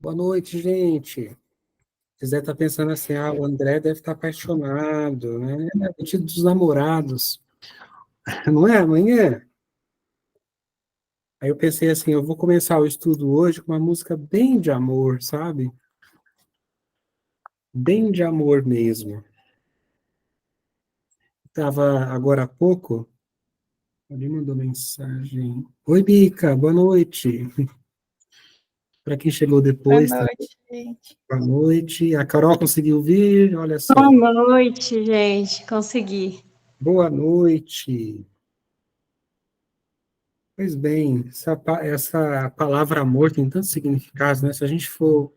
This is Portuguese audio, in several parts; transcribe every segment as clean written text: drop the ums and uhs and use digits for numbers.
Boa noite, gente. Se Zé tá pensando assim, o André deve estar apaixonado, né? É o dia dos namorados, não é amanhã? Aí eu pensei assim, eu vou começar o estudo hoje com uma música bem de amor, sabe? Bem de amor mesmo. Tava agora há pouco, alguém mandou mensagem. Oi, Bica, boa noite. Para quem chegou Boa depois, tá? noite, gente. Boa noite. A Carol conseguiu vir, olha Boa só. noite, gente. Consegui. Boa noite. Pois bem, essa palavra amor tem tantos significados, né? Se a gente for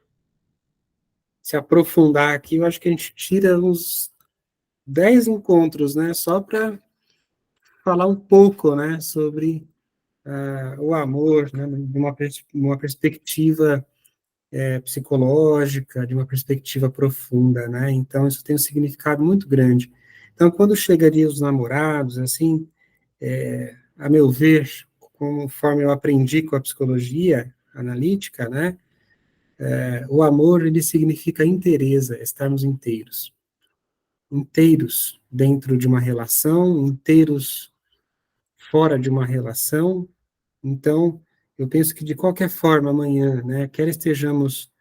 se aprofundar aqui, eu acho que a gente tira uns 10 encontros, né? Só para falar um pouco, né? Sobre o amor, né? De uma perspectiva psicológica, de uma perspectiva profunda, né? Então, isso tem um significado muito grande. Então, quando chegaria os namorados, assim, a meu ver, conforme eu aprendi com a psicologia analítica, né? O amor, ele significa inteireza, estarmos inteiros. Inteiros dentro de uma relação, inteiros fora de uma relação. Então, eu penso que de qualquer forma, amanhã, né, quer estejamos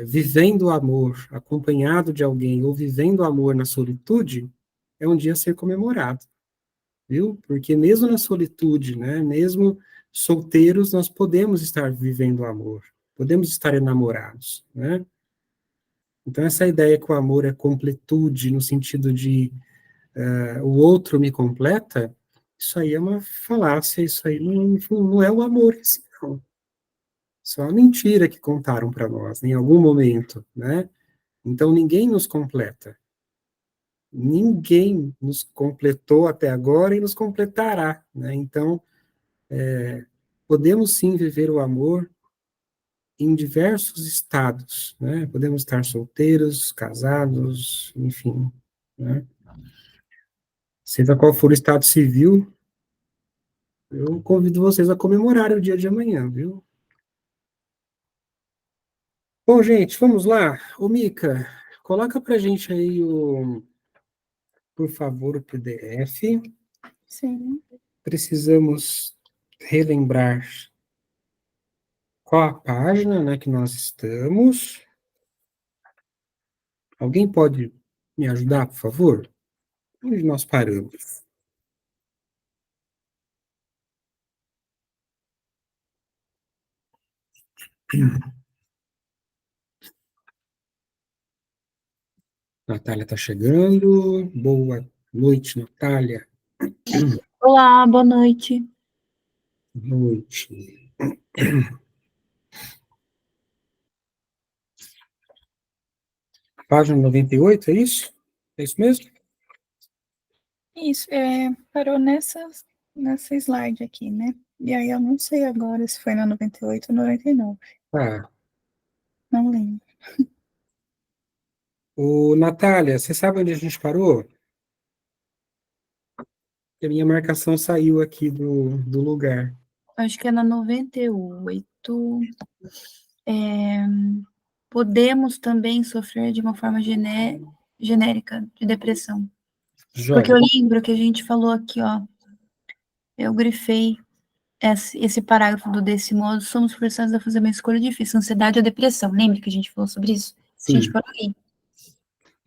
vivendo o amor, acompanhado de alguém, ou vivendo o amor na solitude, é um dia a ser comemorado, viu? Porque mesmo na solitude, né, mesmo solteiros, nós podemos estar vivendo o amor, podemos estar enamorados, né? Então, essa ideia que o amor é completude, no sentido de o outro me completa, isso aí é uma falácia, isso aí não é o amor em si, não. Isso é uma mentira que contaram para nós, em algum momento, né? Então, ninguém nos completa. Ninguém nos completou até agora e nos completará, né? Então, podemos sim viver o amor em diversos estados, né? Podemos estar solteiros, casados, enfim, né? Seja qual for o estado civil, eu convido vocês a comemorar o dia de amanhã, viu? Bom, gente, vamos lá. Ô, Mica, coloca pra gente aí, por favor, o PDF. Sim. Precisamos relembrar qual a página, né, que nós estamos. Alguém pode me ajudar, por favor? Onde nós paramos? Natália está chegando. Boa noite, Natália. Olá, boa noite. Boa noite. Página 98, é isso? É isso mesmo? Isso, parou nessa slide aqui, né? E aí eu não sei agora se foi na 98 ou 99. Tá. Não lembro. Ô, Natália, você sabe onde a gente parou? Que a minha marcação saiu aqui do lugar. Acho que é na 98. Podemos também sofrer de uma forma genérica de depressão. Porque eu Joia. lembro que a gente falou aqui, ó. Eu grifei esse parágrafo do desse modo, somos forçados a fazer uma escolha difícil, ansiedade ou depressão. Lembra que a gente falou sobre isso? A gente Sim. parou aí.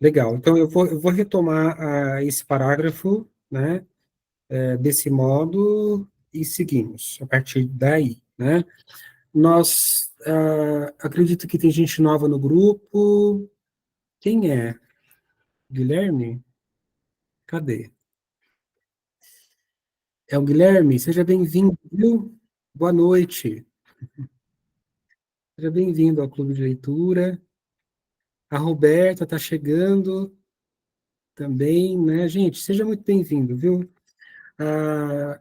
Legal. Então, eu vou retomar esse parágrafo, né, desse modo, e seguimos a partir daí, né? Nós, acredito que tem gente nova no grupo. Quem é? Guilherme? Cadê? É o Guilherme? Seja bem-vindo, viu? Boa noite. Seja bem-vindo ao Clube de Leitura. A Roberta está chegando também, né? Gente, seja muito bem-vindo, viu? Ah,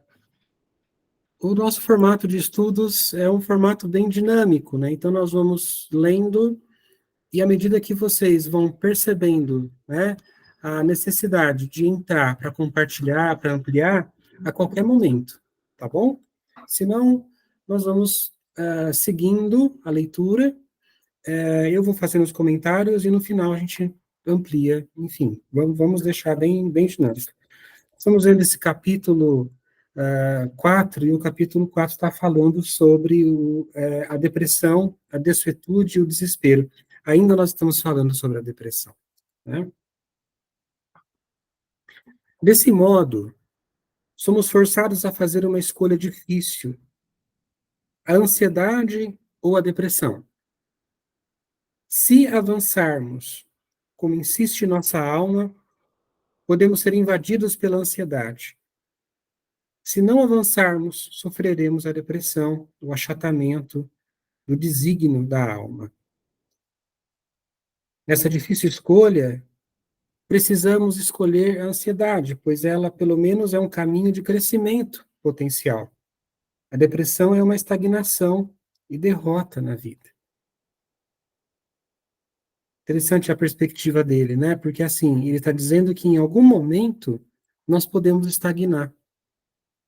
o nosso formato de estudos é um formato bem dinâmico, né? Então, nós vamos lendo, e à medida que vocês vão percebendo, né, a necessidade de entrar para compartilhar, para ampliar, a qualquer momento, tá bom? Senão, nós vamos seguindo a leitura, eu vou fazendo os comentários e no final a gente amplia, enfim, vamos deixar bem dinâmico. Estamos vendo esse capítulo 4, e o capítulo 4 está falando sobre a depressão, a dessuetude e o desespero. Ainda nós estamos falando sobre a depressão, né? Desse modo, somos forçados a fazer uma escolha difícil: a ansiedade ou a depressão. Se avançarmos, como insiste nossa alma, podemos ser invadidos pela ansiedade. Se não avançarmos, sofreremos a depressão, o achatamento do desígnio da alma. Nessa difícil escolha, precisamos escolher a ansiedade, pois ela, pelo menos, é um caminho de crescimento potencial. A depressão é uma estagnação e derrota na vida. Interessante a perspectiva dele, né? Porque, assim, ele está dizendo que em algum momento nós podemos estagnar.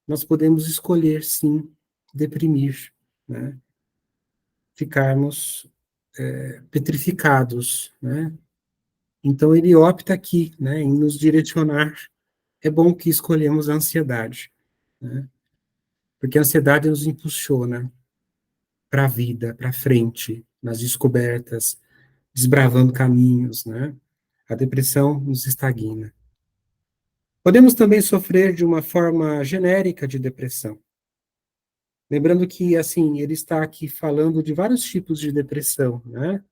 Nós podemos escolher, sim, deprimir, né? Ficarmos petrificados, né? Então ele opta aqui, né, em nos direcionar. É bom que escolhemos a ansiedade, né? Porque a ansiedade nos impulsiona para a vida, para frente, nas descobertas, desbravando caminhos, né? A depressão nos estagna. Podemos também sofrer de uma forma genérica de depressão. Lembrando que, assim, ele está aqui falando de vários tipos de depressão, né?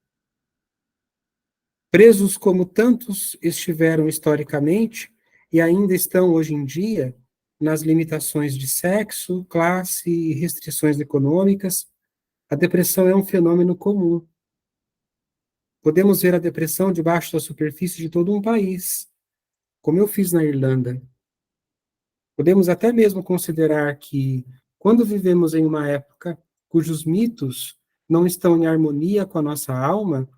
Presos como tantos estiveram historicamente e ainda estão hoje em dia nas limitações de sexo, classe e restrições econômicas, a depressão é um fenômeno comum. Podemos ver a depressão debaixo da superfície de todo um país, como eu fiz na Irlanda. Podemos até mesmo considerar que, quando vivemos em uma época cujos mitos não estão em harmonia com a nossa alma,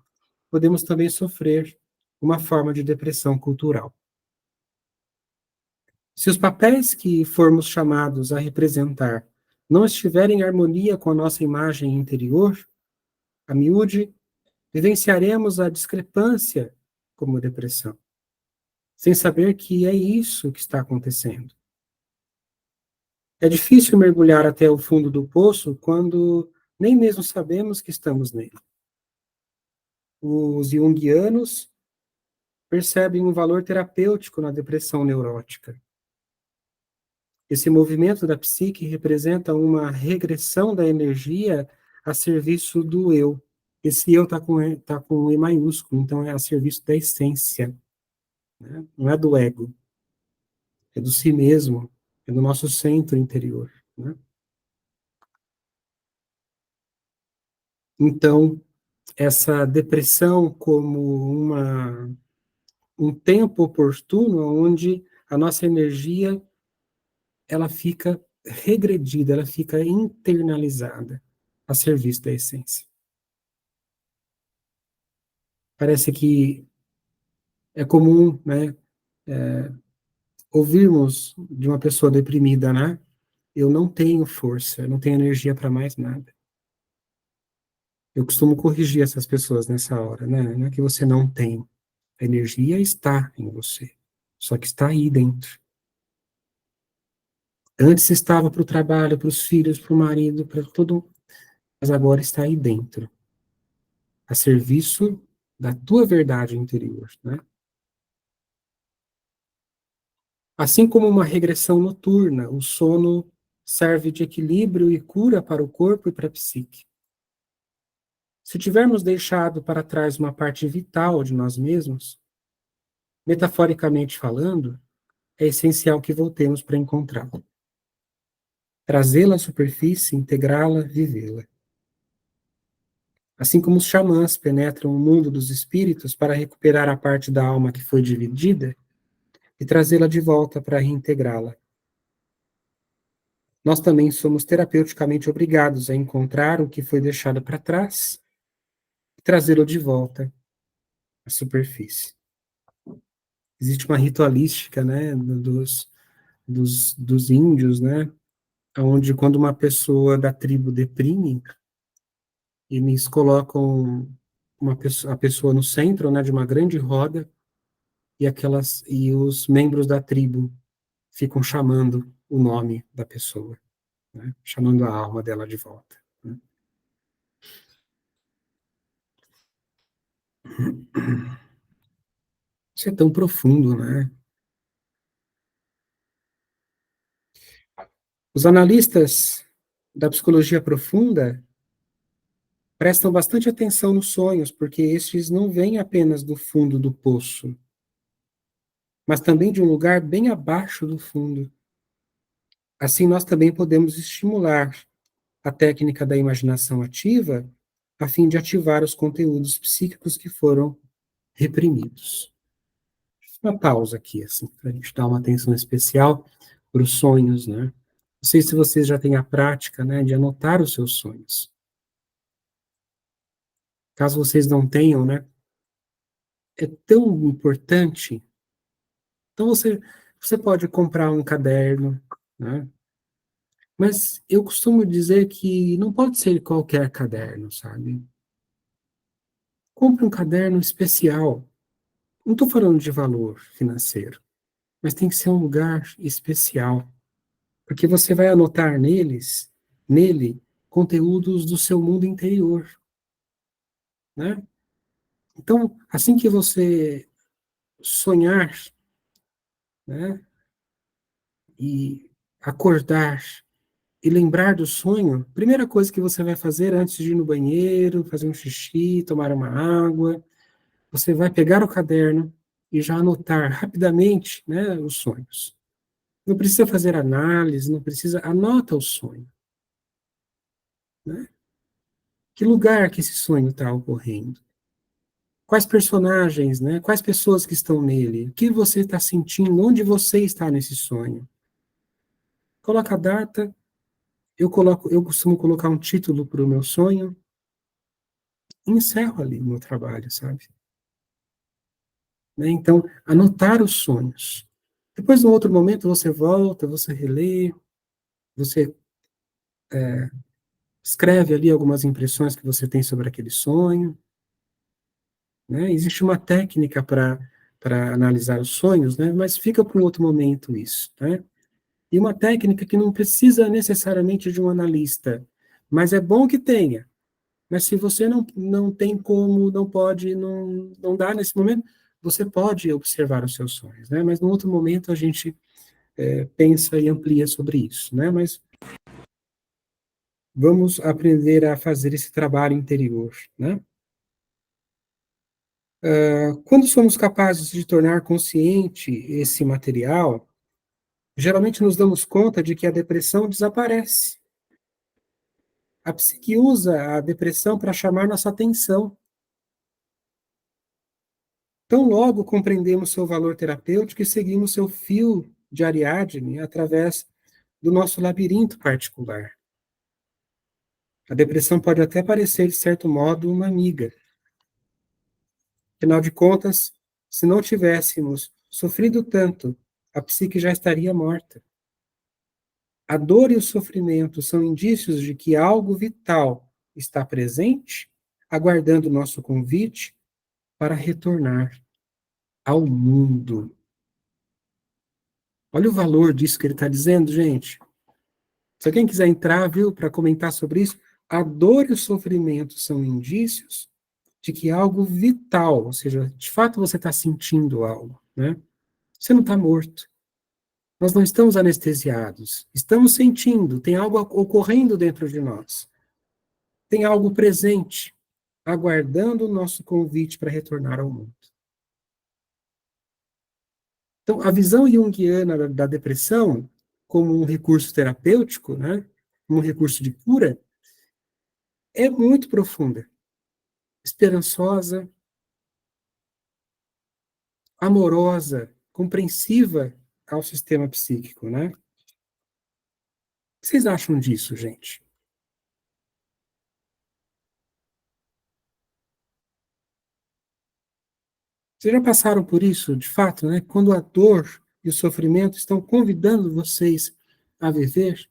podemos também sofrer uma forma de depressão cultural. Se os papéis que formos chamados a representar não estiverem em harmonia com a nossa imagem interior, a miúde, vivenciaremos a discrepância como depressão, sem saber que é isso que está acontecendo. É difícil mergulhar até o fundo do poço quando nem mesmo sabemos que estamos nele. Os junguianos percebem um valor terapêutico na depressão neurótica. Esse movimento da psique representa uma regressão da energia a serviço do eu. Esse eu tá com E maiúsculo, então é a serviço da essência, né? Não é do ego, é do si mesmo, é do nosso centro interior, né? Então, essa depressão como um tempo oportuno onde a nossa energia ela fica regredida, ela fica internalizada a serviço da essência. Parece que é comum, né, ouvirmos de uma pessoa deprimida, né? Eu não tenho força, eu não tenho energia para mais nada. Eu costumo corrigir essas pessoas nessa hora, né? Não é que você não tem. A energia está em você, só que está aí dentro. Antes estava para o trabalho, para os filhos, para o marido, para tudo, mas agora está aí dentro, a serviço da tua verdade interior, né? Assim como uma regressão noturna, o sono serve de equilíbrio e cura para o corpo e para a psique. Se tivermos deixado para trás uma parte vital de nós mesmos, metaforicamente falando, é essencial que voltemos para encontrá-la. Trazê-la à superfície, integrá-la, vivê-la. Assim como os xamãs penetram o mundo dos espíritos para recuperar a parte da alma que foi dividida e trazê-la de volta para reintegrá-la. Nós também somos terapeuticamente obrigados a encontrar o que foi deixado para trás e trazê-lo de volta à superfície. Existe uma ritualística, né, dos índios, né, onde quando uma pessoa da tribo deprime, eles colocam a pessoa no centro, né, de uma grande roda, e os membros da tribo ficam chamando o nome da pessoa, né, chamando a alma dela de volta, né. Isso é tão profundo, né? Os analistas da psicologia profunda prestam bastante atenção nos sonhos, porque estes não vêm apenas do fundo do poço, mas também de um lugar bem abaixo do fundo. Assim, nós também podemos estimular a técnica da imaginação ativa, a fim de ativar os conteúdos psíquicos que foram reprimidos. Uma pausa aqui, assim, para a gente dar uma atenção especial para os sonhos, né? Não sei se vocês já têm a prática, né, de anotar os seus sonhos. Caso vocês não tenham, né, é tão importante. Então, você pode comprar um caderno, né? Mas eu costumo dizer que não pode ser qualquer caderno, sabe? Compre um caderno especial. Não estou falando de valor financeiro, mas tem que ser um lugar especial, porque você vai anotar nele, conteúdos do seu mundo interior, né? Então, assim que você sonhar, né, e acordar e lembrar do sonho, primeira coisa que você vai fazer antes de ir no banheiro, fazer um xixi, tomar uma água, você vai pegar o caderno e já anotar rapidamente, né, os sonhos. Não precisa fazer análise, não precisa, anota o sonho, né? Que lugar que esse sonho está ocorrendo? Quais personagens, né? Quais pessoas que estão nele? O que você está sentindo? Onde você está nesse sonho? Coloca a data. Eu costumo colocar um título para o meu sonho e encerro ali o meu trabalho, sabe? Né? Então, anotar os sonhos. Depois, num outro momento, você volta, você relê, você escreve ali algumas impressões que você tem sobre aquele sonho. Né? Existe uma técnica para analisar os sonhos, né? Mas fica para um outro momento isso. Né? E uma técnica que não precisa necessariamente de um analista, mas é bom que tenha. Mas se você não tem como, não pode, não dá nesse momento, você pode observar os seus sonhos, né? Mas no outro momento a gente pensa e amplia sobre isso, né? Mas vamos aprender a fazer esse trabalho interior, né? Quando somos capazes de tornar consciente esse material, geralmente nos damos conta de que a depressão desaparece. A psique usa a depressão para chamar nossa atenção. Tão logo compreendemos seu valor terapêutico e seguimos seu fio de Ariadne através do nosso labirinto particular. A depressão pode até parecer, de certo modo, uma amiga. Afinal de contas, se não tivéssemos sofrido tanto, a psique já estaria morta. A dor e o sofrimento são indícios de que algo vital está presente, aguardando nosso convite para retornar ao mundo. Olha o valor disso que ele está dizendo, gente. Se alguém quiser entrar, viu, para comentar sobre isso, a dor e o sofrimento são indícios de que algo vital, ou seja, de fato você está sentindo algo, né? Você não está morto. Nós não estamos anestesiados. Estamos sentindo, tem algo ocorrendo dentro de nós. Tem algo presente, aguardando o nosso convite para retornar ao mundo. Então, a visão junguiana da depressão, como um recurso terapêutico, né, um recurso de cura, é muito profunda, esperançosa, amorosa, compreensiva ao sistema psíquico, né? O que vocês acham disso, gente? Vocês já passaram por isso, de fato, né? Quando a dor e o sofrimento estão convidando vocês a viver,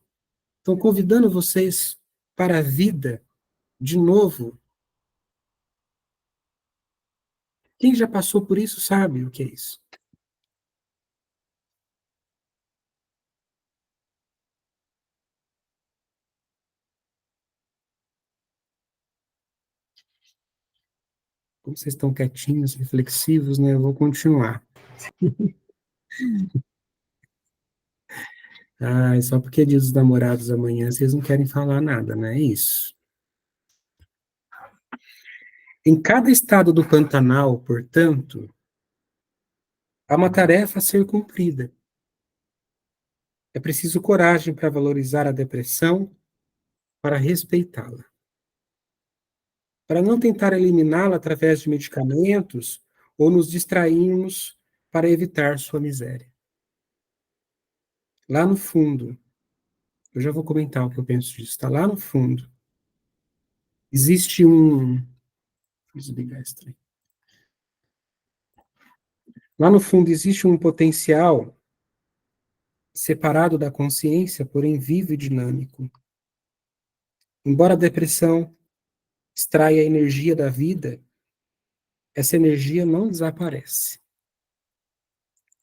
estão convidando vocês para a vida de novo, Quem já passou por isso sabe o que é isso. Como vocês estão quietinhos, reflexivos, né? Eu vou continuar. Ah, só porque é dia dos namorados amanhã, vocês não querem falar nada, né? É isso. Em cada estado do Pantanal, portanto, há uma tarefa a ser cumprida. É preciso coragem para valorizar a depressão, para respeitá-la. Para não tentar eliminá-la através de medicamentos ou nos distrairmos para evitar sua miséria. Lá no fundo, eu já vou comentar o que eu penso disso, está lá no fundo. Existe um. Desligar esse trem. Lá no fundo existe um potencial separado da consciência, porém vivo e dinâmico. Embora a depressão extraia a energia da vida, essa energia não desaparece.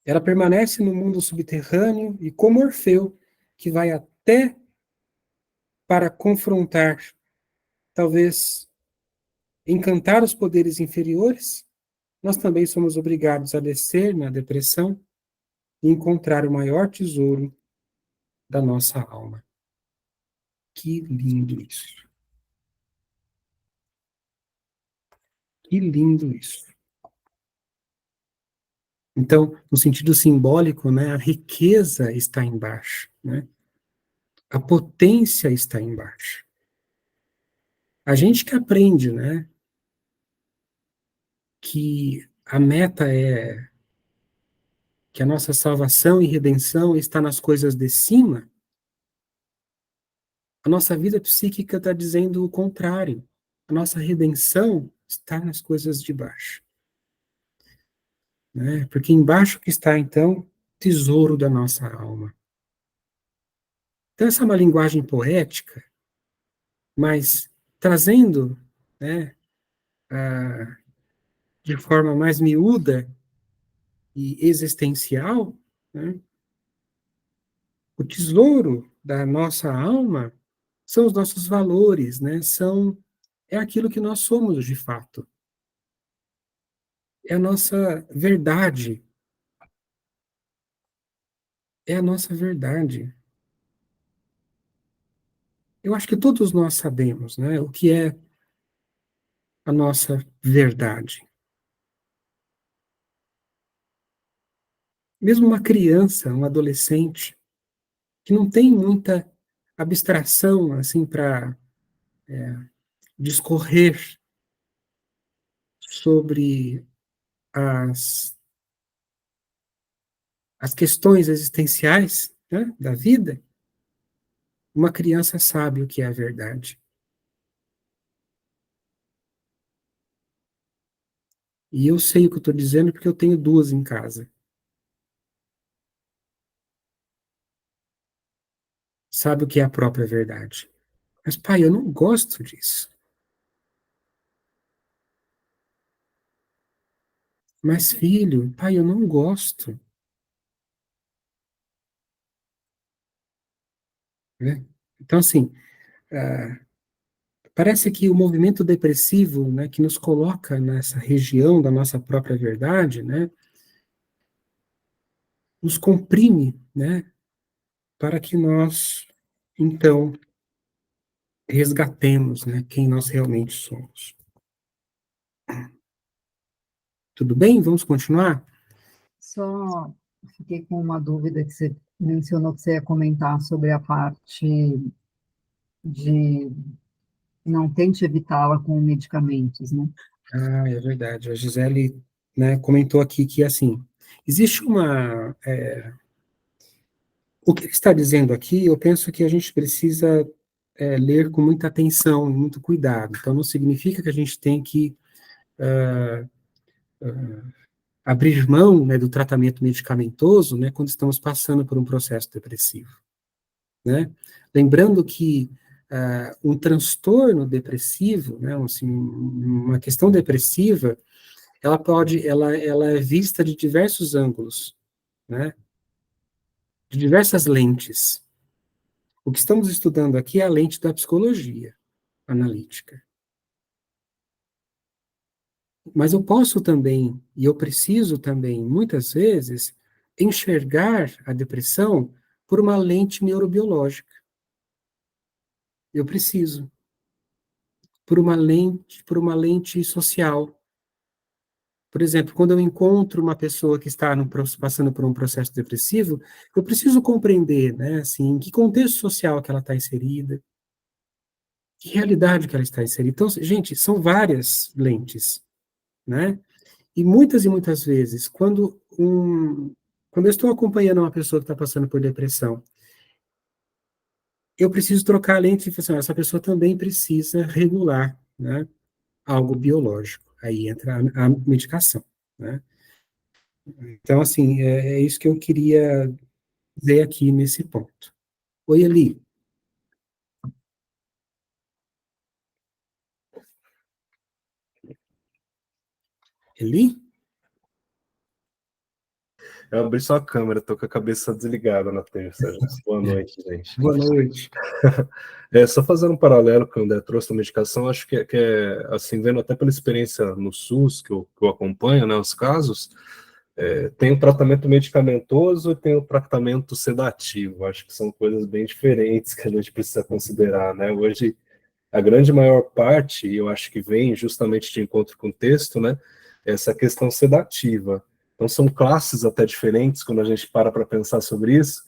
Ela permanece no mundo subterrâneo e, como Orfeu, que vai até para confrontar, talvez encantar os poderes inferiores, nós também somos obrigados a descer na depressão e encontrar o maior tesouro da nossa alma. Que lindo isso. Que lindo isso. Então, no sentido simbólico, né, a riqueza está embaixo, né? A potência está embaixo. A gente que aprende, né, que a meta é que a nossa salvação e redenção está nas coisas de cima, a nossa vida psíquica está dizendo o contrário. A nossa redenção está nas coisas de baixo. Né? Porque embaixo que está, então, o tesouro da nossa alma. Então, essa é uma linguagem poética, mas trazendo, né, de forma mais miúda e existencial, né, o tesouro da nossa alma são os nossos valores, né, é aquilo que nós somos de fato. É a nossa verdade. É a nossa verdade. Eu acho que todos nós sabemos, né, o que é a nossa verdade. Mesmo uma criança, um adolescente, que não tem muita abstração assim para discorrer sobre as, as questões existenciais, né, da vida, uma criança sabe o que é a verdade. E eu sei o que eu estou dizendo porque eu tenho duas em casa. Sabe o que é a própria verdade. Mas, pai, eu não gosto disso. Mas, filho, pai, eu não gosto. Né? Então, assim, parece que o movimento depressivo, né, que nos coloca nessa região da nossa própria verdade, né, nos comprime, né, para que nós, então, resgatemos, né, quem nós realmente somos. Tudo bem? Vamos continuar? Só fiquei com uma dúvida que você mencionou que você ia comentar sobre a parte de não tente evitá-la com medicamentos, né? Ah, é verdade. A Gisele, né, comentou aqui que, assim, existe uma... o que ele está dizendo aqui, eu penso que a gente precisa ler com muita atenção, muito cuidado. Então, não significa que a gente tem que abrir mão, né, do tratamento medicamentoso, né, quando estamos passando por um processo depressivo, né? Lembrando que um transtorno depressivo, né, assim, uma questão depressiva, ela é vista de diversos ângulos, né? De diversas lentes. O que estamos estudando aqui é a lente da psicologia analítica. Mas eu posso também, e eu preciso também, muitas vezes, enxergar a depressão por uma lente neurobiológica. Eu preciso. Por uma lente social. Por exemplo, quando eu encontro uma pessoa que está passando por um processo depressivo, eu preciso compreender, né, assim, em que contexto social que ela está inserida, que realidade que ela está inserida. Então, gente, são várias lentes, né? E muitas vezes, quando eu estou acompanhando uma pessoa que está passando por depressão, eu preciso trocar a lente e falar assim, essa pessoa também precisa regular, né, algo biológico. Aí entra a medicação, né? Então, assim, é isso que eu queria dizer aqui nesse ponto. Oi, Eli. Eli? Eu abri sua câmera, tô com a cabeça desligada na terça. Boa noite, gente. Boa noite. Só fazendo um paralelo com o André trouxe da medicação, acho que é assim, vendo até pela experiência no SUS, que eu acompanho, né, os casos, tem o tratamento medicamentoso e tem o tratamento sedativo. Acho que são coisas bem diferentes que a gente precisa considerar, né? Hoje, a grande maior parte, e eu acho que vem justamente de encontro com o texto, né, essa questão sedativa. Então, são classes até diferentes quando a gente para pensar sobre isso.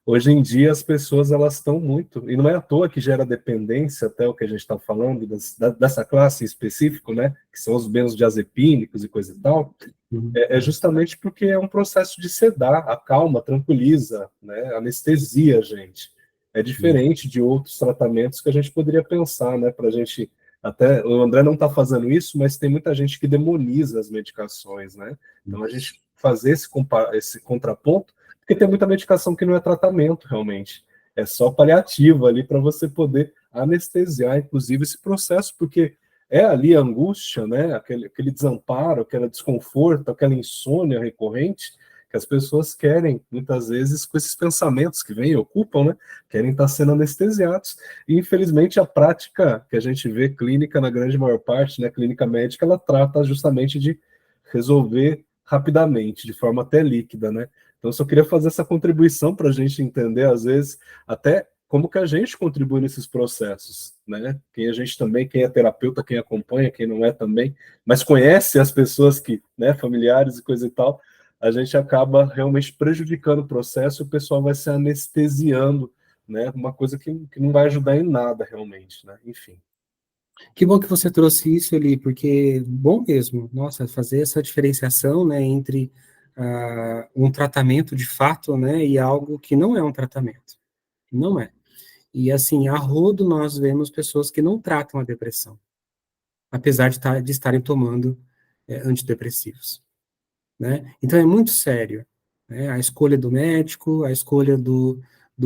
Hoje em dia, as pessoas elas estão muito, e não é à toa que gera dependência, até o que a gente está falando, dessa classe em específico, né, que são os benzodiazepínicos e coisa e tal, é justamente porque é um processo de sedar, acalma, tranquiliza, né, anestesia a gente. É diferente de outros tratamentos que a gente poderia pensar, né, para a gente, até, o André não está fazendo isso, mas tem muita gente que demoniza as medicações, né, então a gente fazer esse contraponto, porque tem muita medicação que não é tratamento, realmente, é só paliativo ali para você poder anestesiar, inclusive, esse processo, porque é ali a angústia, né? Aquele desamparo, aquele desconforto, aquela insônia recorrente que as pessoas querem, muitas vezes, com esses pensamentos que vêm e ocupam, né? Querem estar sendo anestesiados. E, infelizmente, a prática que a gente vê clínica, na grande maior parte, né? Clínica médica, ela trata justamente de resolver rapidamente, de forma até líquida, né? Então, eu só queria fazer essa contribuição para a gente entender, às vezes, até como que a gente contribui nesses processos, né? Quem a gente também, quem é terapeuta, quem acompanha, quem não é também, mas conhece as pessoas que, né, familiares e coisa e tal, a gente acaba realmente prejudicando o processo e o pessoal vai se anestesiando, né? Uma coisa que não vai ajudar em nada realmente, né? Enfim. Que bom que você trouxe isso, Eli, porque bom mesmo, nossa, fazer essa diferenciação, né, entre um tratamento de fato, né, e algo que não é um tratamento. Não é. E assim, a rodo nós vemos pessoas que não tratam a depressão, apesar de estarem tomando antidepressivos, né? Então é muito sério, né? A escolha do médico, a escolha do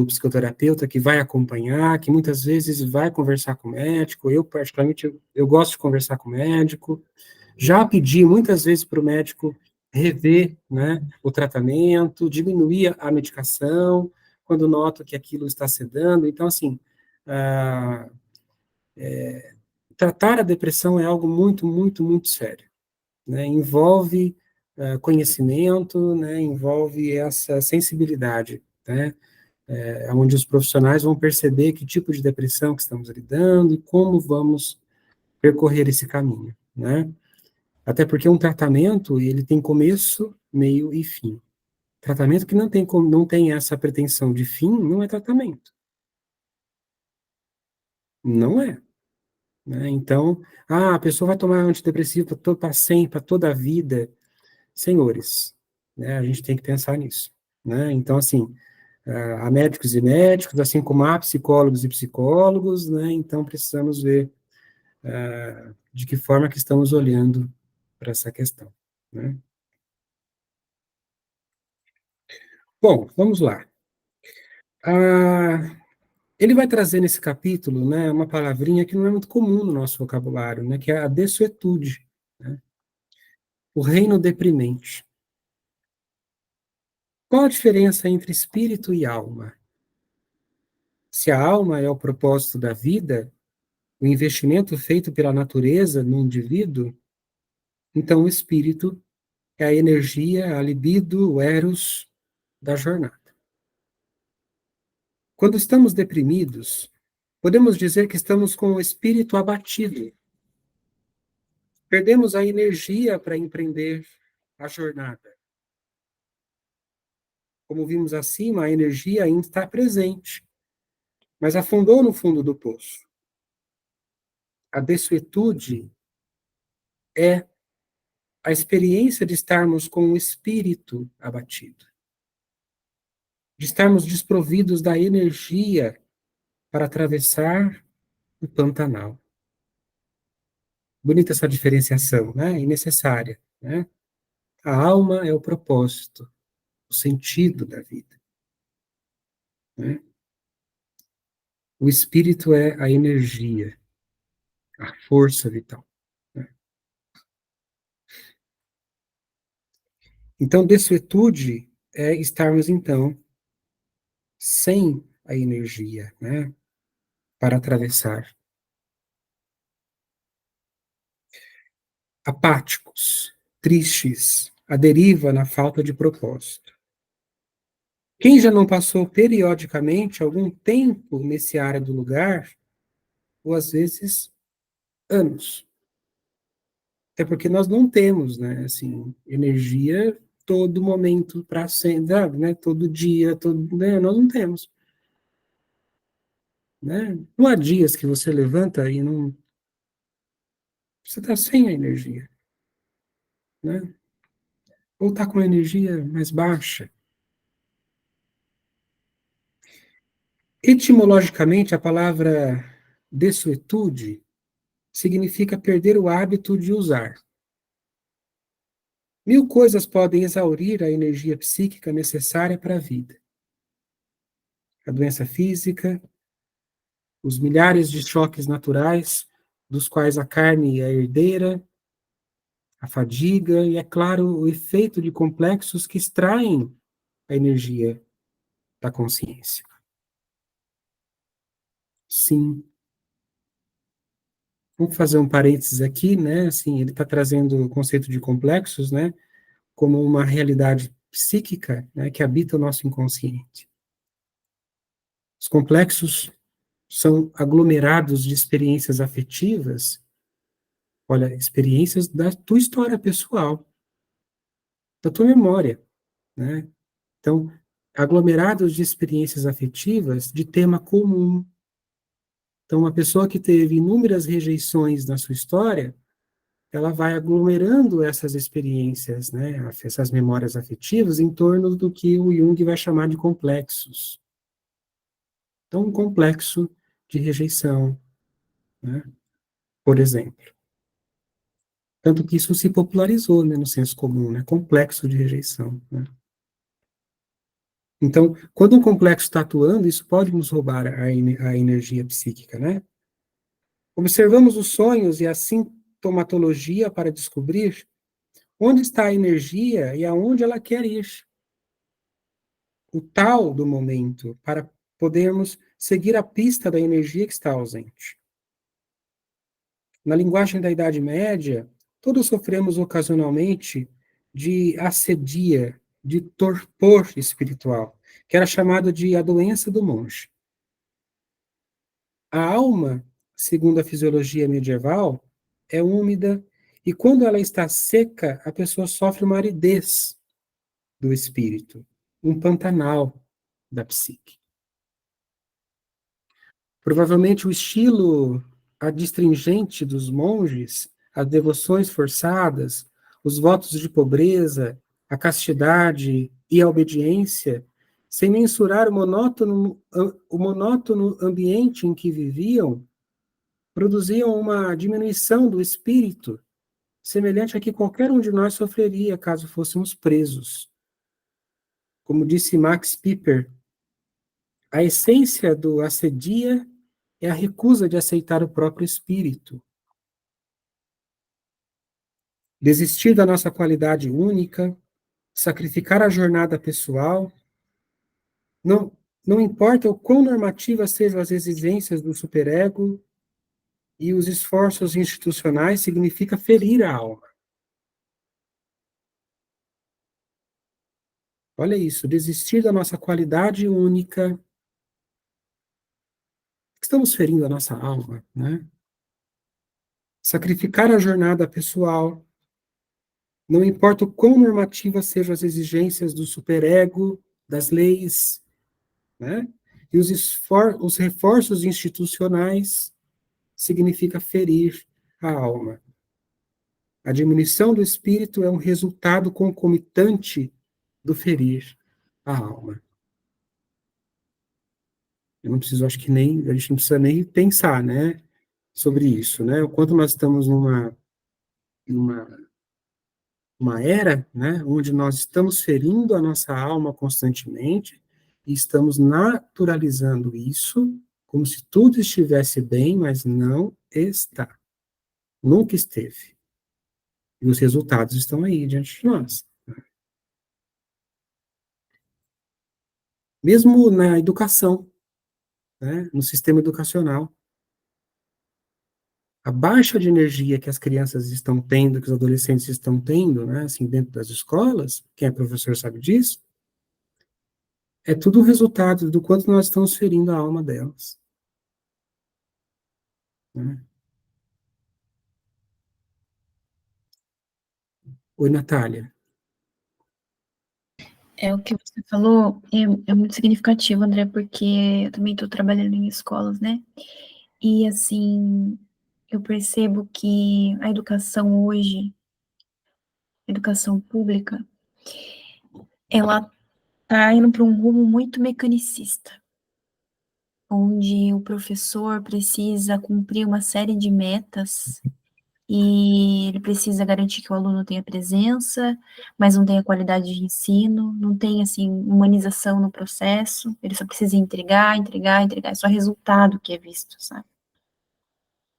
psicoterapeuta que vai acompanhar, que muitas vezes vai conversar com o médico. Eu, particularmente, eu gosto de conversar com o médico. Já pedi muitas vezes para o médico rever, né, o tratamento, diminuir a medicação, quando noto que aquilo está sedando. Então, assim, ah, tratar a depressão é algo muito, muito, muito sério, né? Envolve conhecimento, né? Envolve essa sensibilidade, né? Onde os profissionais vão perceber que tipo de depressão que estamos lidando e como vamos percorrer esse caminho, né? Até porque um tratamento, ele tem começo, meio e fim. Tratamento que não tem essa pretensão de fim, não é tratamento. Não é. Né? Então, a pessoa vai tomar antidepressivo para sempre, para toda a vida. Senhores, né, a gente tem que pensar nisso. Né? Então, assim, há médicos e médicos, assim como há psicólogos e psicólogos, né? Então precisamos ver de que forma que estamos olhando para essa questão. Né? Bom, vamos lá. Ele vai trazer nesse capítulo, né, uma palavrinha que não é muito comum no nosso vocabulário, né, que é a desuetude. Né? o reino deprimente. Qual a diferença entre espírito e alma? Se a alma é o propósito da vida, o investimento feito pela natureza no indivíduo, então o espírito é a energia, a libido, o eros da jornada. Quando estamos deprimidos, podemos dizer que estamos com o espírito abatido. Perdemos a energia para empreender a jornada. Como vimos acima, a energia ainda está presente, mas afundou no fundo do poço. A desuetude é a experiência de estarmos com o espírito abatido, de estarmos desprovidos da energia para atravessar o Pantanal. Bonita essa diferenciação, né? E necessária, né? A alma é o propósito, o sentido da vida, né? O espírito é a energia, a força vital, né? Então, desuetude é estarmos, então, sem a energia, né? Para atravessar. Apáticos, tristes, à deriva na falta de propósito. Quem já não passou periodicamente algum tempo nesse área do lugar, ou às vezes anos? Até porque nós não temos, né, assim, energia todo momento para sempre, né, todo dia, né, nós não temos, né? Não há dias que você levanta e não, você está sem a energia, né? Ou está com a energia mais baixa. Etimologicamente, a palavra desuetude significa perder o hábito de usar. Mil coisas podem exaurir a energia psíquica necessária para a vida. A doença física, os milhares de choques naturais, dos quais a carne é herdeira, a fadiga e, é claro, o efeito de complexos que extraem a energia da consciência. Sim. Vamos fazer um parênteses aqui, né? Assim, ele está trazendo o conceito de complexos, né? Como uma realidade psíquica, né? Que habita o nosso inconsciente. Os complexos são aglomerados de experiências afetivas, olha, experiências da tua história pessoal, da tua memória, né? Então, aglomerados de experiências afetivas de tema comum. Então, uma pessoa que teve inúmeras rejeições na sua história, ela vai aglomerando essas experiências, né, essas memórias afetivas em torno do que o Jung vai chamar de complexos. Então, um complexo de rejeição, né, por exemplo. Tanto que isso se popularizou, né, no senso comum, né, complexo de rejeição, né. Então, quando um complexo está atuando, isso pode nos roubar a energia psíquica, né? Observamos os sonhos e a sintomatologia para descobrir onde está a energia e aonde ela quer ir. O tal do momento, para podermos seguir a pista da energia que está ausente. Na linguagem da Idade Média, todos sofremos ocasionalmente de ascedia, de torpor espiritual, que era chamado de a doença do monge. A alma, segundo a fisiologia medieval, é úmida, e quando ela está seca, a pessoa sofre uma aridez do espírito, um pantanal da psique. Provavelmente o estilo adstringente dos monges, as devoções forçadas, os votos de pobreza, a castidade e a obediência, sem mensurar o monótono ambiente em que viviam, produziam uma diminuição do espírito, semelhante a que qualquer um de nós sofreria caso fôssemos presos. Como disse Max Piper, a essência do ascedia é a recusa de aceitar o próprio espírito. desistir da nossa qualidade única, sacrificar a jornada pessoal, não, não importa o quão normativas sejam as exigências do superego e os esforços institucionais, significa ferir a alma. Olha isso, desistir da nossa qualidade única. Estamos ferindo a nossa alma, né? Sacrificar a jornada pessoal, não importa o quão normativas sejam as exigências do superego, das leis, né? E os reforços institucionais significa ferir a alma. A diminuição do espírito é um resultado concomitante do ferir a alma. Eu não preciso, acho que nem, a gente não precisa nem pensar, né, sobre isso, né? O quanto nós estamos numa uma era, né, onde nós estamos ferindo a nossa alma constantemente e estamos naturalizando isso como se tudo estivesse bem, mas não está. Nunca esteve. E os resultados estão aí diante de nós. Mesmo na educação, né, no sistema educacional, a baixa de energia que as crianças estão tendo, que os adolescentes estão tendo, né, assim, dentro das escolas, quem é professor sabe disso, é tudo um resultado do quanto nós estamos ferindo a alma delas. Né? Oi, Natália. É o que você falou, é muito significativo, André, porque eu também estou trabalhando em escolas, né? E assim, eu percebo que a educação hoje, a educação pública, ela está indo para um rumo muito mecanicista, onde o professor precisa cumprir uma série de metas e ele precisa garantir que o aluno tenha presença, mas não tenha qualidade de ensino, não tem, assim, humanização no processo, ele só precisa entregar, é só resultado que é visto, sabe?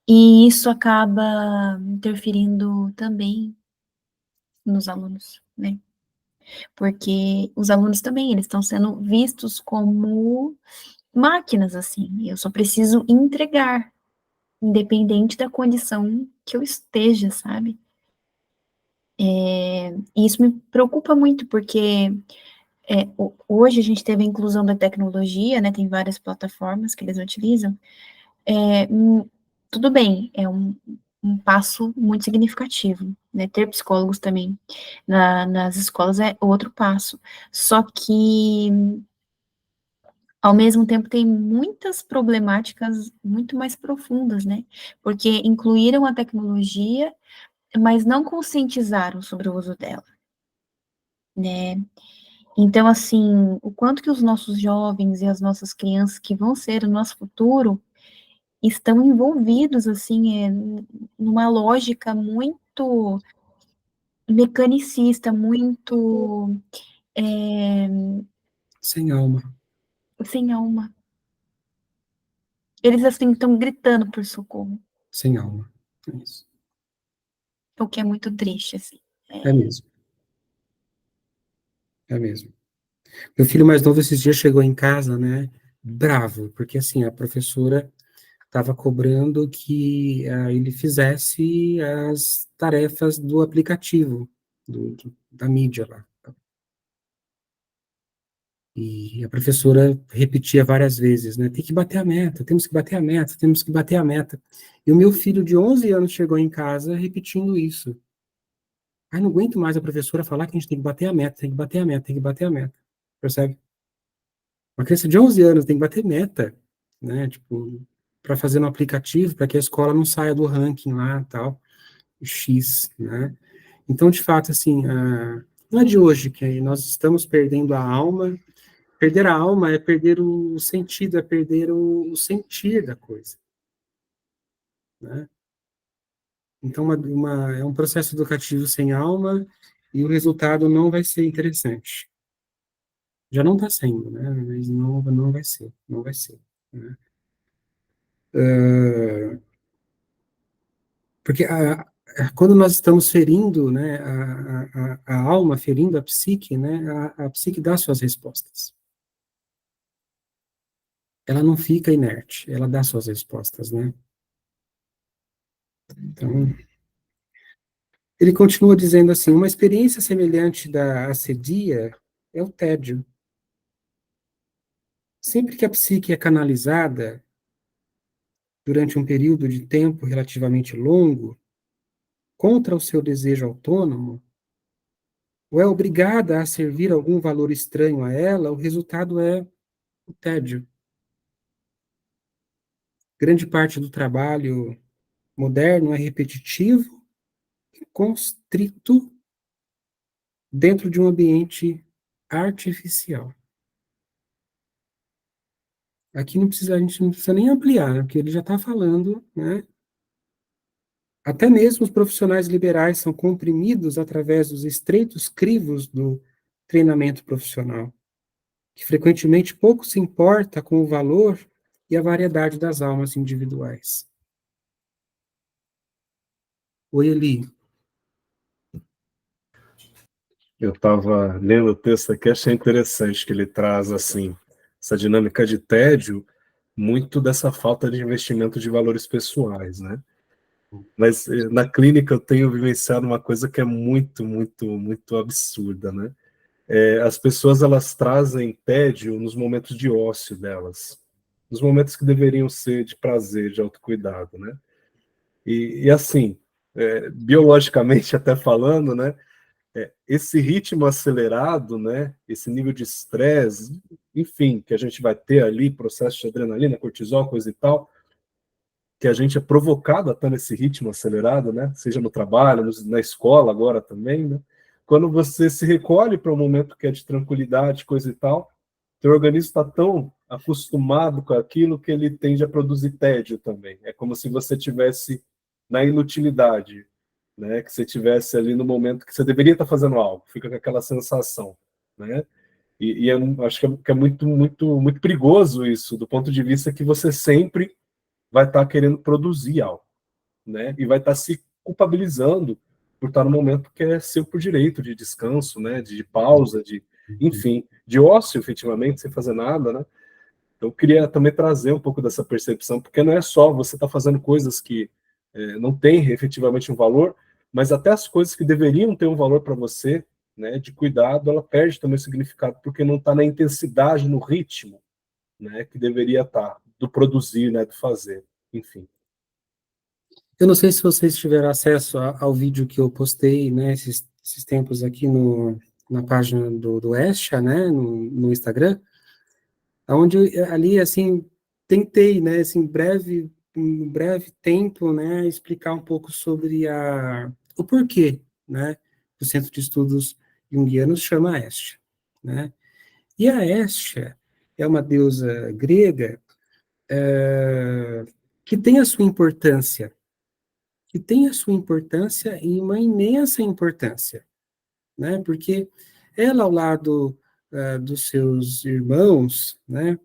E isso acaba interferindo também nos alunos, né? Porque os alunos também, eles estão sendo vistos como máquinas, assim, eu só preciso entregar, independente da condição que eu esteja, sabe? E isso me preocupa muito, porque hoje a gente teve a inclusão da tecnologia, né, tem várias plataformas que eles utilizam, tudo bem, é um passo muito significativo, né, ter psicólogos também nas escolas é outro passo, só que, ao mesmo tempo, tem muitas problemáticas muito mais profundas, né, porque incluíram a tecnologia, mas não conscientizaram sobre o uso dela, né. Então, assim, o quanto que os nossos jovens e as nossas crianças que vão ser o nosso futuro estão envolvidos, assim, numa lógica muito mecanicista, muito Sem alma. sem alma. Eles, assim, estão gritando por socorro, Sem alma. É isso. o que é muito triste, assim. É mesmo. É mesmo. Meu filho mais novo esses dias chegou em casa, né, bravo, porque assim, a professora estava cobrando que ele fizesse as tarefas do aplicativo, da mídia lá. E a professora repetia várias vezes, né, tem que bater a meta, temos que bater a meta, temos que bater a meta. E o meu filho de 11 anos chegou em casa repetindo isso. Ai, não aguento mais a professora falar que a gente tem que bater a meta, tem que bater a meta, tem que bater a meta. Percebe? Uma criança de 11 anos tem que bater meta, né? Tipo, para fazer no aplicativo, para que a escola não saia do ranking lá, tal, X, né? Então, de fato, assim, não é de hoje que nós estamos perdendo a alma. Perder a alma é perder o sentido, é perder o sentir da coisa, né? Então, é um processo educativo sem alma e o resultado não vai ser interessante. Já não está sendo, né? Mas não vai ser, não vai ser. Né? Porque quando nós estamos ferindo, né, a alma, ferindo a psique, né, a psique dá suas respostas. Ela não fica inerte, ela dá suas respostas, né? Então, ele continua dizendo assim, uma experiência semelhante da ascedia é o tédio. Sempre que a psique é canalizada durante um período de tempo relativamente longo, contra o seu desejo autônomo, ou é obrigada a servir algum valor estranho a ela, o resultado é o tédio. Grande parte do trabalho moderno é repetitivo e constrito dentro de um ambiente artificial. Aqui a gente não precisa nem ampliar, né, porque ele já está falando, né? Até mesmo os profissionais liberais são comprimidos através dos estreitos crivos do treinamento profissional, que frequentemente pouco se importa com o valor e a variedade das almas individuais. Oi, Eli. Eu estava lendo o texto aqui, achei interessante que ele traz, assim, essa dinâmica de tédio, muito dessa falta de investimento de valores pessoais, né? Mas na clínica eu tenho vivenciado uma coisa que é muito, muito, muito absurda, né? As pessoas, elas trazem tédio nos momentos de ócio delas, nos momentos que deveriam ser de prazer, de autocuidado, né? E assim, biologicamente até falando, né? Esse ritmo acelerado, né? Esse nível de estresse, enfim, que a gente vai ter ali, processo de adrenalina, cortisol, coisa e tal, que a gente é provocado a estar nesse ritmo acelerado, né? Seja no trabalho, na escola agora também, né? Quando você se recolhe para um momento que é de tranquilidade, coisa e tal, teu organismo está tão acostumado com aquilo que ele tende a produzir tédio também. É como se você tivesse na inutilidade, né? Que você tivesse ali no momento que você deveria estar fazendo algo, fica com aquela sensação, né? Acho que é muito, muito, muito perigoso isso, do ponto de vista que você sempre vai estar querendo produzir algo, né? E vai estar se culpabilizando por estar no momento que é seu por direito de descanso, né? De pausa, enfim, de ócio, efetivamente, sem fazer nada, né? Então, eu queria também trazer um pouco dessa percepção, porque não é só você estar fazendo coisas que não têm efetivamente um valor, mas até as coisas que deveriam ter um valor para você, né? De cuidado, ela perde também o significado, porque não está na intensidade, no ritmo, né? Que deveria estar, do produzir, né? Do fazer, enfim. Eu não sei se vocês tiveram acesso ao vídeo que eu postei, né, esses tempos aqui na página do Escha, né, no Instagram, onde ali, assim, tentei, né, assim, em breve tempo, né, explicar um pouco sobre o porquê, né, o Centro de Estudos Junguianos chama Estia, né, e a Estia é uma deusa grega que tem a sua importância, e uma imensa importância, né, porque ela, ao lado dos seus irmãos, né,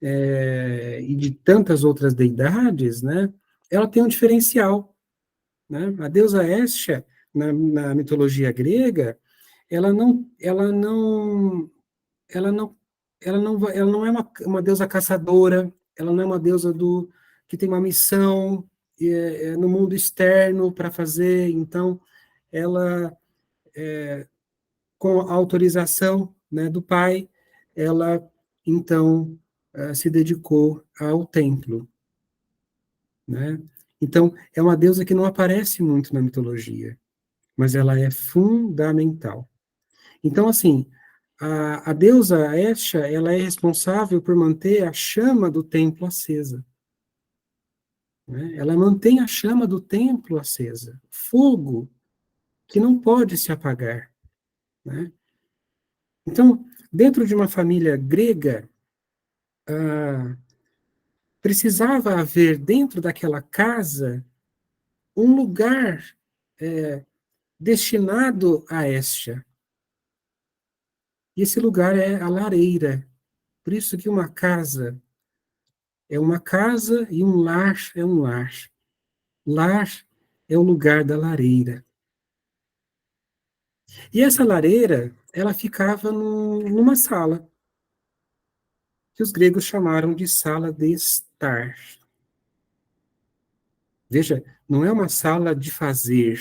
e de tantas outras deidades, né, ela tem um diferencial, né? A deusa Hestia, na mitologia grega, ela não, ela não, ela não, ela não é uma deusa caçadora, ela não é uma deusa que tem uma missão no mundo externo para fazer, então, ela, com a autorização, né, do pai, ela, então, se dedicou ao templo, né? Então, é uma deusa que não aparece muito na mitologia, mas ela é fundamental. Então, assim, a deusa Estia, ela é responsável por manter a chama do templo acesa, né? Ela mantém a chama do templo acesa, fogo que não pode se apagar, né? Então, dentro de uma família grega, precisava haver dentro daquela casa um lugar destinado a Estia. E esse lugar é a lareira. Por isso que uma casa é uma casa e um lar é um lar. Lar é o lugar da lareira. E essa lareira, ela ficava numa sala, que os gregos chamaram de sala de estar. Veja, não é uma sala de fazer,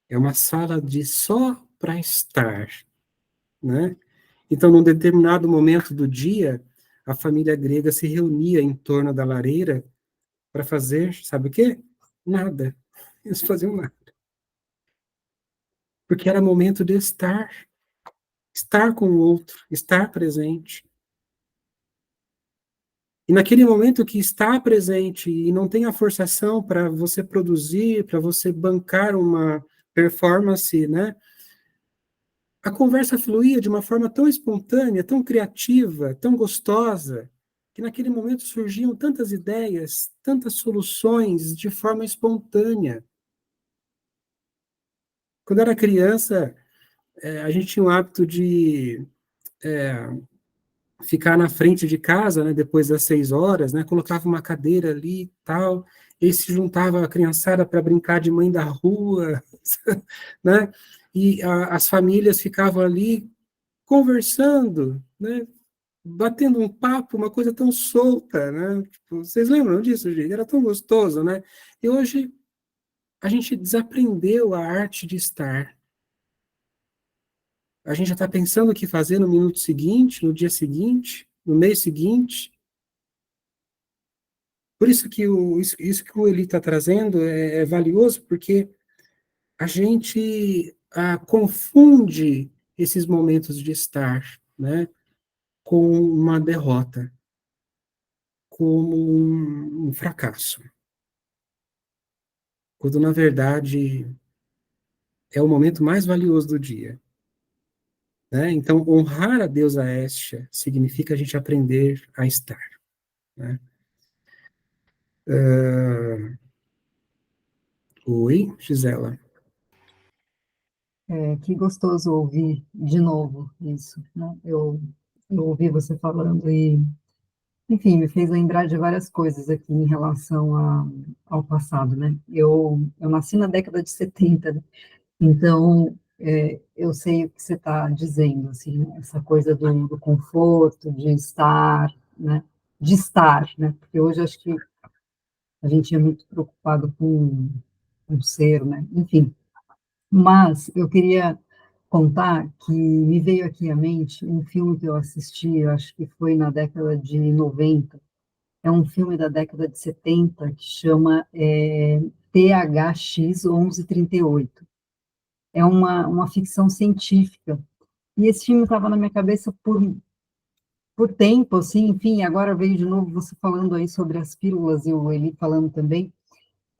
é uma sala de só para estar, né? Então, num determinado momento do dia, a família grega se reunia em torno da lareira para fazer, sabe o quê? Nada. Eles faziam nada. Porque era momento de estar com o outro, estar presente. E naquele momento que está presente e não tem a forçação para você produzir, para você bancar uma performance, né? A conversa fluía de uma forma tão espontânea, tão criativa, tão gostosa, que naquele momento surgiam tantas ideias, tantas soluções de forma espontânea. Quando eu era criança, a gente tinha o hábito de ficar na frente de casa, né, depois das 6 horas, né, colocava uma cadeira ali e tal, e se juntava a criançada para brincar de mãe da rua, né, e as famílias ficavam ali conversando, né, batendo um papo, uma coisa tão solta, né, tipo, vocês lembram disso, gente? Era tão gostoso, né, e hoje a gente desaprendeu a arte de estar. A gente já está pensando o que fazer no minuto seguinte, no dia seguinte, no mês seguinte. Por isso que isso que o Eli está trazendo é valioso, porque a gente confunde esses momentos de estar, né, com uma derrota, como um fracasso. Quando, na verdade, é o momento mais valioso do dia. Né? Então, honrar a deusa Hestia significa a gente aprender a estar. Né? Oi, Gisela. Que gostoso ouvir de novo isso, né? Eu ouvi você falando e, enfim, me fez lembrar de várias coisas aqui em relação ao passado, né? Eu nasci na década de 70, né? Então, eu sei o que você está dizendo, assim, né? Essa coisa do conforto, de estar, né? De estar, né? Porque hoje acho que a gente é muito preocupado com ser, né? Enfim, mas eu queria contar que me veio aqui à mente um filme que eu assisti, eu acho que foi na década de 90, é um filme da década de 70 que chama THX 1138. É uma ficção científica. E esse filme estava na minha cabeça por tempo, assim, enfim, agora veio de novo você falando aí sobre as pílulas, e o Eli falando também,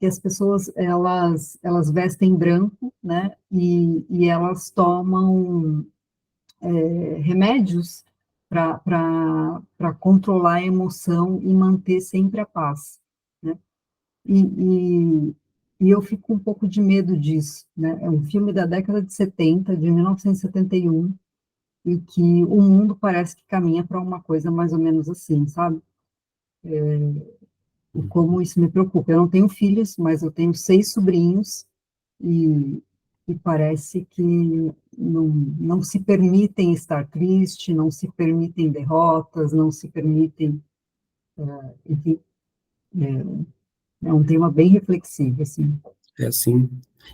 que as pessoas, elas vestem branco, né, e elas tomam remédios para controlar a emoção e manter sempre a paz, né? E, e, e eu fico com um pouco de medo disso, né? É um filme da década de 70, de 1971, e que o mundo parece que caminha para uma coisa mais ou menos assim, sabe? E como isso me preocupa. Eu não tenho filhos, mas eu tenho 6 sobrinhos, e, e parece que não se permitem estar triste, não se permitem derrotas, não se permitem, enfim, é um tema bem reflexivo, assim. É assim.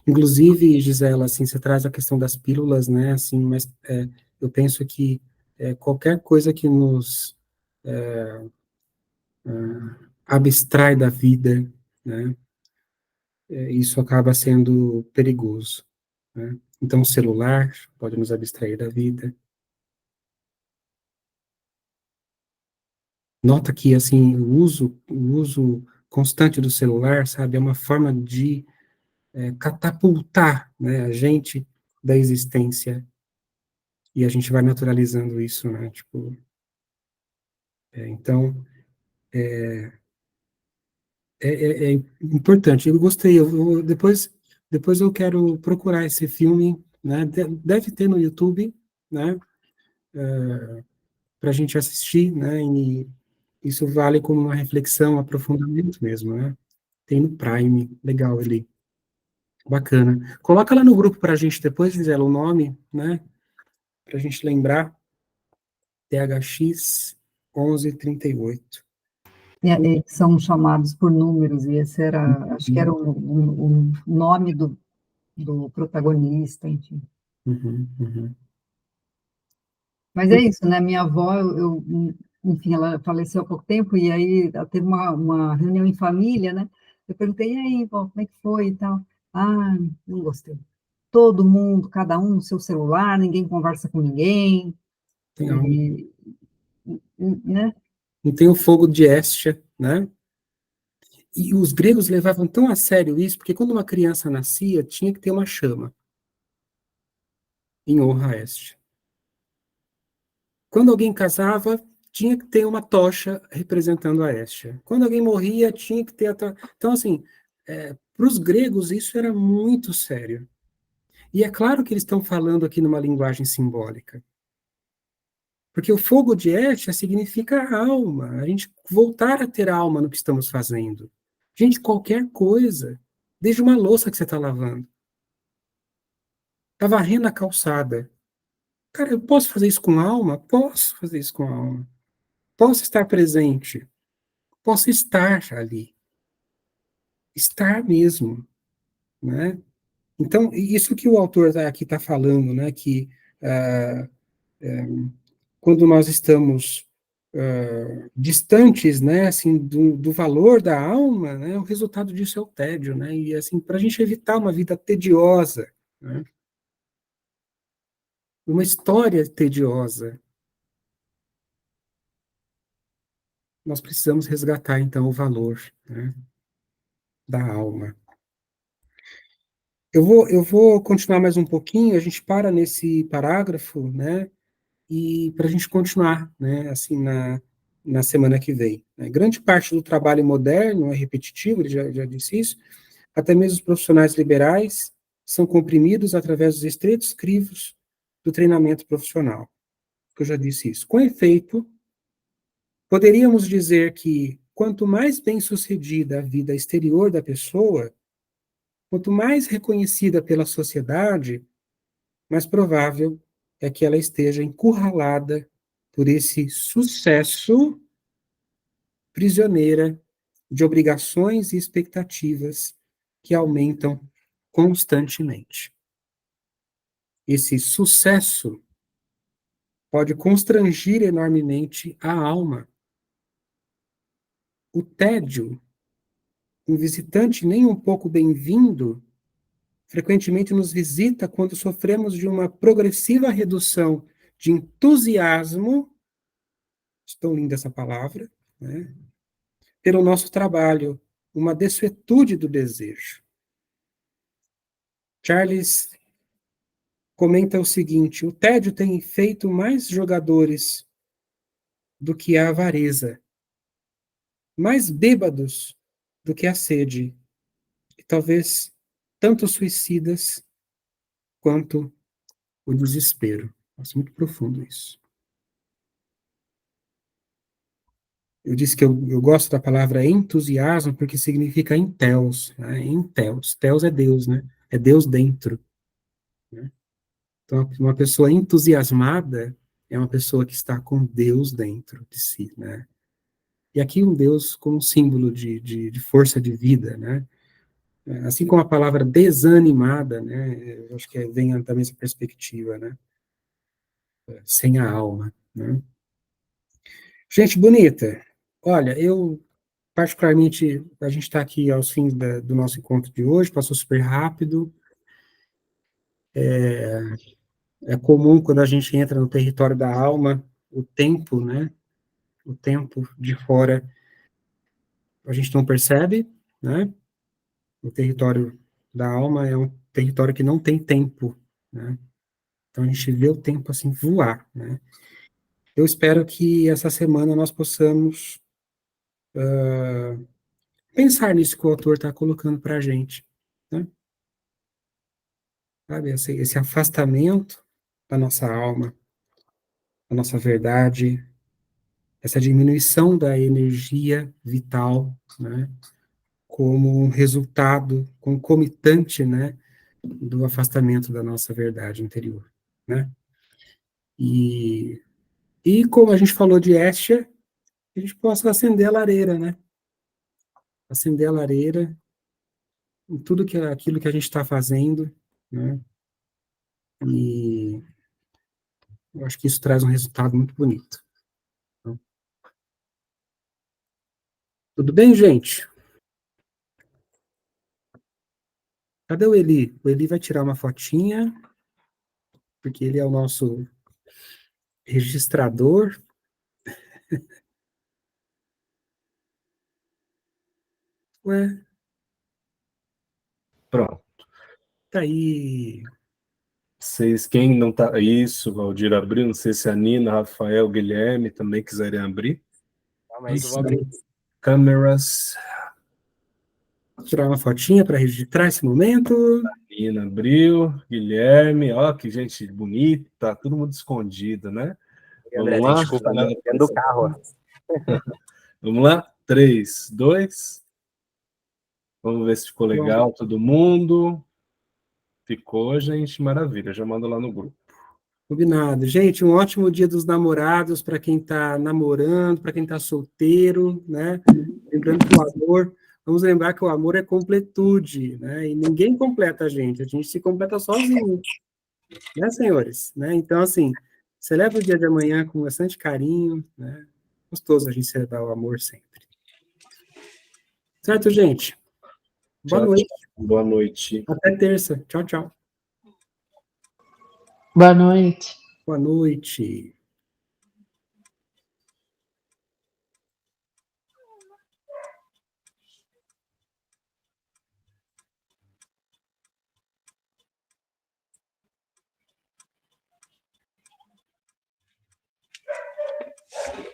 Inclusive, Gisela, assim, você traz a questão das pílulas, né? Assim, mas eu penso que qualquer coisa que nos abstrai da vida, né? Isso acaba sendo perigoso, né? Então, o celular pode nos abstrair da vida. Nota que, assim, o uso constante do celular, sabe, é uma forma de catapultar, né, a gente da existência, e a gente vai naturalizando isso, né, tipo, então, é importante, eu gostei, depois eu quero procurar esse filme, né, deve ter no YouTube, né, para a gente assistir, né, e isso vale como uma reflexão, um aprofundamento mesmo, né, tem no Prime, legal ali. Bacana. Coloca lá no grupo para a gente depois, Gisela, o nome, né? Para a gente lembrar. THX 1138. São chamados por números, e esse era, acho que era o nome do protagonista, enfim. Uhum, uhum. Mas é isso, né? Minha avó, enfim, ela faleceu há pouco tempo, e aí ela teve uma reunião em família, né? Eu perguntei, e aí, vó, como é que foi e tal? Ah, não gostei. Todo mundo, cada um no seu celular, ninguém conversa com ninguém, Tem algo. e, né? Não tem o fogo de Hestia, né? E os gregos levavam tão a sério isso, porque quando uma criança nascia, tinha que ter uma chama em honra a Hestia. Quando alguém casava, tinha que ter uma tocha representando a Hestia. Quando alguém morria, tinha que ter a tocha. Então, assim, para os gregos, isso era muito sério. E é claro que eles estão falando aqui numa linguagem simbólica. Porque o fogo de Hestia significa a alma, a gente voltar a ter alma no que estamos fazendo. Gente, qualquer coisa, desde uma louça que você está lavando, está varrendo a calçada. Cara, eu posso fazer isso com alma? Posso fazer isso com alma. Posso estar presente. Posso estar ali. Estar mesmo, né? Então, isso que o autor aqui está falando, né? Que ah, quando nós estamos distantes, né, assim, do valor da alma, né, o resultado disso é o tédio, né, e assim, para a gente evitar uma vida tediosa, né, uma história tediosa, nós precisamos resgatar, então, o valor, né, da alma. Eu vou continuar mais um pouquinho, a gente para nesse parágrafo, né, e para a gente continuar, né, assim, na semana que vem. Né. Grande parte do trabalho moderno é repetitivo, ele já disse isso, até mesmo os profissionais liberais são comprimidos através dos estreitos crivos do treinamento profissional. Eu já disse isso. Com efeito, poderíamos dizer que quanto mais bem-sucedida a vida exterior da pessoa, quanto mais reconhecida pela sociedade, mais provável é que ela esteja encurralada por esse sucesso, prisioneira de obrigações e expectativas que aumentam constantemente. Esse sucesso pode constrangir enormemente a alma. O tédio, um visitante nem um pouco bem-vindo, frequentemente nos visita quando sofremos de uma progressiva redução de entusiasmo, tão linda essa palavra, né, pelo nosso trabalho, uma dessuetude do desejo. Charles comenta o seguinte: o tédio tem feito mais jogadores do que a avareza, mais bêbados do que a sede, e talvez tanto suicidas quanto o desespero. Nossa, muito profundo isso. Eu disse que eu gosto da palavra entusiasmo porque significa enteos, né? Enteos. Teos é Deus, né? É Deus dentro. Né? Então, uma pessoa entusiasmada é uma pessoa que está com Deus dentro de si, né? E aqui um Deus como símbolo de força de vida, né? Assim como a palavra desanimada, né? Eu acho que vem também essa perspectiva, né? Sem a alma, né? Gente bonita, olha, eu particularmente, a gente está aqui aos fins do nosso encontro de hoje, passou super rápido, é comum quando a gente entra no território da alma, o tempo, né? O tempo de fora, a gente não percebe, né? O território da alma é um território que não tem tempo, né? Então a gente vê o tempo assim voar, né? Eu espero que essa semana nós possamos pensar nisso que o autor está colocando para a gente, né? Sabe, esse afastamento da nossa alma, da nossa verdade, essa diminuição da energia vital, né? como um resultado concomitante, né, do afastamento da nossa verdade interior, né? E como a gente falou de Estia, a gente possa acender a lareira, né? Acender a lareira em tudo aquilo que a gente está fazendo, né? E eu acho que isso traz um resultado muito bonito. Então, tudo bem, gente? Cadê o Eli? O Eli vai tirar uma fotinha, porque ele é o nosso registrador. Ué, Pronto. tá aí. Vocês, quem não tá. Isso, Valdir abriu. Não sei se a Nina, Rafael, Guilherme também quiserem abrir. Calma aí que eu vou abrir. Câmeras. Vou tirar uma fotinha para registrar esse momento. Nina abriu. Guilherme. Ó, que gente bonita. Todo mundo escondido, né? André, Vamos tem lá? desculpa, não, dentro do carro. Vamos lá? 3, 2. Vamos ver se ficou legal todo mundo. Ficou, gente, maravilha. Já mando lá no grupo. Combinado. Gente, um ótimo dia dos namorados para quem está namorando, para quem está solteiro, né? Lembrando que o amor, vamos lembrar que o amor é completude, né? E ninguém completa a gente se completa sozinho, né, senhores? Né? Então, assim, celebra o dia de amanhã com bastante carinho, né? Gostoso a gente celebrar o amor sempre. Certo, gente? Boa Tchau, noite. tchau. Boa noite. Até terça. Tchau, tchau. Boa noite. Boa noite.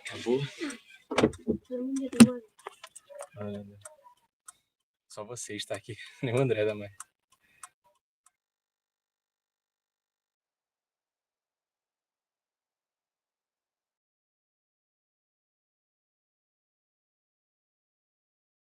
Acabou? Só você está aqui, nem o André da mãe.